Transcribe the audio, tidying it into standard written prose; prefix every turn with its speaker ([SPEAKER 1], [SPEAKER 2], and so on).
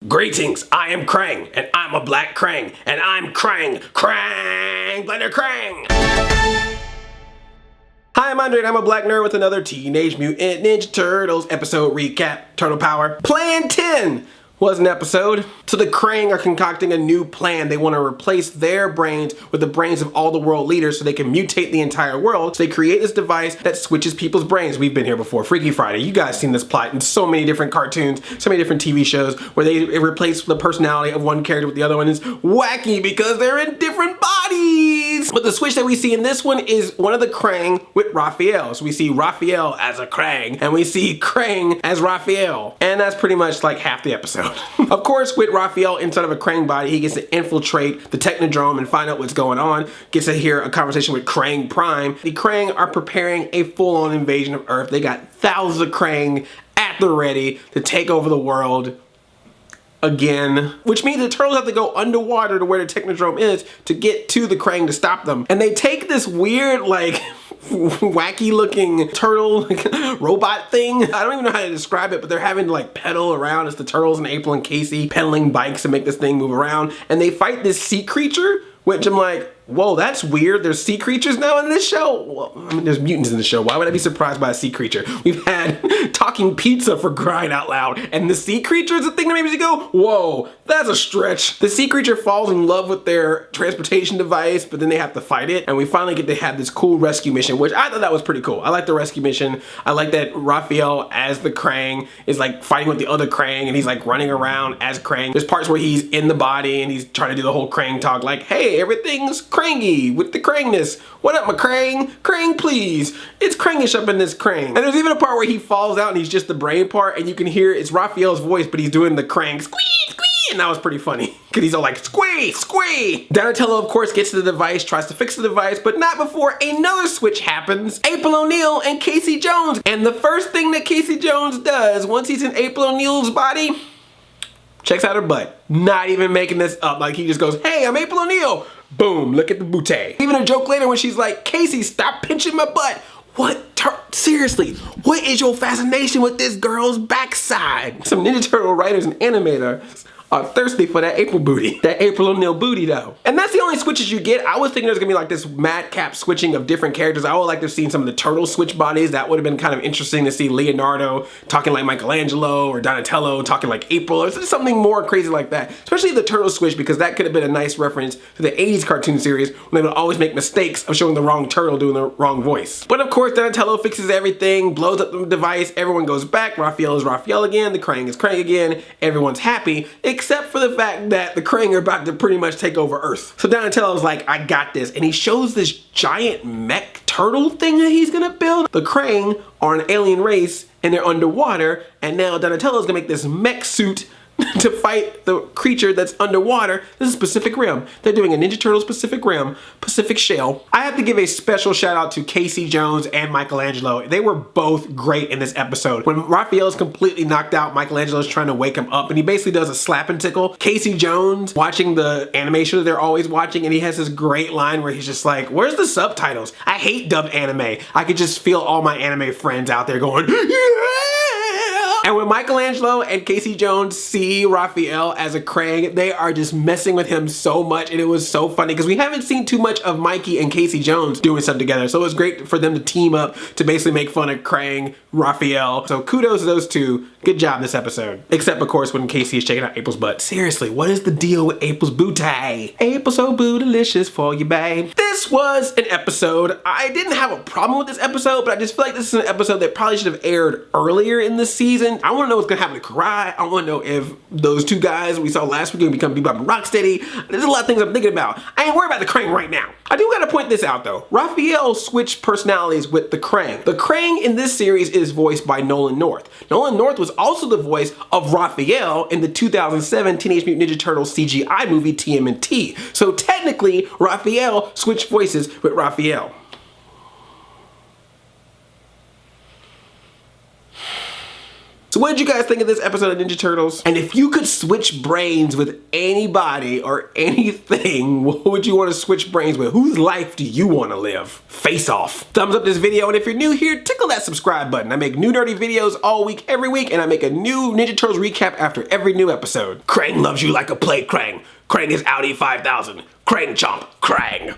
[SPEAKER 1] Greetings, I am Kraang, and I'm a black Kraang, and I'm Kraang, Blender Kraang! Hi, I'm Andre, and I'm a black nerd with another Teenage Mutant Ninja Turtles episode recap. Turtle Power. Plan 10 was an episode. So the Kraang are concocting a new plan. They want to replace their brains with the brains of all the world leaders so they can mutate the entire world. So they create this device that switches people's brains. We've been here before. Freaky Friday. You guys seen this plot in so many different cartoons, so many different TV shows where they replace the personality of one character with the other one. Is wacky because they're in different bodies. But the switch that we see in this one is one of the Kraang with Raphael. So we see Raphael as a Kraang and we see Kraang as Raphael. And that's pretty much like half the episode. Of course, with Raphael inside of a Kraang body, he gets to infiltrate the Technodrome and find out what's going on. Gets to hear a conversation with Kraang Prime. The Kraang are preparing a full-on invasion of Earth. They got thousands of Kraang at the ready to take over the world again, which means the turtles have to go underwater to where the Technodrome is to get to the Kraang to stop them. And they take this weird, like, wacky looking turtle robot thing. I don't even know how to describe it, but they're having to like pedal around. It's the turtles and April and Casey pedaling bikes to make this thing move around. And they fight this sea creature, which I'm like, whoa, that's weird. There's sea creatures now in this show? Well, I mean, there's mutants in the show. Why would I be surprised by a sea creature? We've had talking pizza for crying out loud. And the sea creature is the thing that makes you go, whoa, that's a stretch. The sea creature falls in love with their transportation device, but then they have to fight it. And we finally get to have this cool rescue mission, which I thought that was pretty cool. I like the rescue mission. I like that Raphael as the Kraang is like fighting with the other Kraang and he's like running around as Kraang. There's parts where he's in the body and he's trying to do the whole Kraang talk like, hey, everything's Kraangy with the Kraangness. What up, my Kraang? Kraang, please. It's Kraangish up in this Kraang. And there's even a part where he falls out and he's just the brain part and you can hear it's Raphael's voice, but he's doing the Kraang squee, squee. And that was pretty funny because he's all like, squee, squee. Donatello, of course, gets to the device, tries to fix the device, but not before another switch happens. April O'Neil and Casey Jones. And the first thing that Casey Jones does once he's in April O'Neil's body, checks out her butt. Not even making this up. Like he just goes, hey, I'm April O'Neil. Boom, look at the booty. Even a joke later when she's like, Casey, stop pinching my butt. What? Seriously, what is your fascination with this girl's backside? Some Ninja Turtle writers and animators are thirsty for that April booty. That April O'Neil booty though. And that's the only switches you get. I was thinking there's gonna be like this madcap switching of different characters. I would like to have seen some of the turtle switch bodies. That would have been kind of interesting to see Leonardo talking like Michelangelo or Donatello talking like April or something more crazy like that. Especially the turtle switch because that could have been a nice reference to the 80s cartoon series when they would always make mistakes of showing the wrong turtle doing the wrong voice. But of course Donatello fixes everything, blows up the device, everyone goes back, Raphael is Raphael again, the Kraang is Kraang again, everyone's happy, except for the fact that the Kraang are about to pretty much take over Earth. So Donatello's like, I got this. And he shows this giant mech turtle thing that he's gonna build. The Kraang are an alien race and they're underwater. And now Donatello's gonna make this mech suit to fight the creature that's underwater. This is Pacific Rim. They're doing a Ninja Turtles Pacific Rim, Pacific Shell. I have to give a special shout out to Casey Jones and Michelangelo. They were both great in this episode. When Raphael's completely knocked out, Michelangelo's trying to wake him up and he basically does a slap and tickle. Casey Jones watching the animation that they're always watching and he has this great line where he's just like, where's the subtitles? I hate dubbed anime. I could just feel all my anime friends out there going, yeah! And when Michelangelo and Casey Jones see Raphael as a Kraang, they are just messing with him so much and it was so funny because we haven't seen too much of Mikey and Casey Jones doing stuff together. So it was great for them to team up to basically make fun of Kraang, Raphael. So kudos to those two. Good job this episode. Except of course when Casey is shaking out April's butt. Seriously, what is the deal with April's booty? April so bootylicious for you, babe. This was an episode. I didn't have a problem with this episode, but I just feel like this is an episode that probably should have aired earlier in the season. I want to know what's gonna happen to Karai. I want to know if those two guys we saw last week are gonna become Bebop and Rocksteady. There's a lot of things I'm thinking about. I ain't worried about the Kraang right now. I do gotta point this out though. Raphael switched personalities with the Kraang. The Kraang in this series is voiced by Nolan North. Nolan North was also the voice of Raphael in the 2007 Teenage Mutant Ninja Turtles CGI movie TMNT. So technically, Raphael switched voices with Raphael. So what did you guys think of this episode of Ninja Turtles? And if you could switch brains with anybody or anything, what would you want to switch brains with? Whose life do you want to live? Face off. Thumbs up this video, and if you're new here, tickle that subscribe button. I make new nerdy videos all week, every week, and I make a new Ninja Turtles recap after every new episode. Kraang loves you like a plate, Kraang. Kraang is Audi 5000. Kraang chomp, Kraang.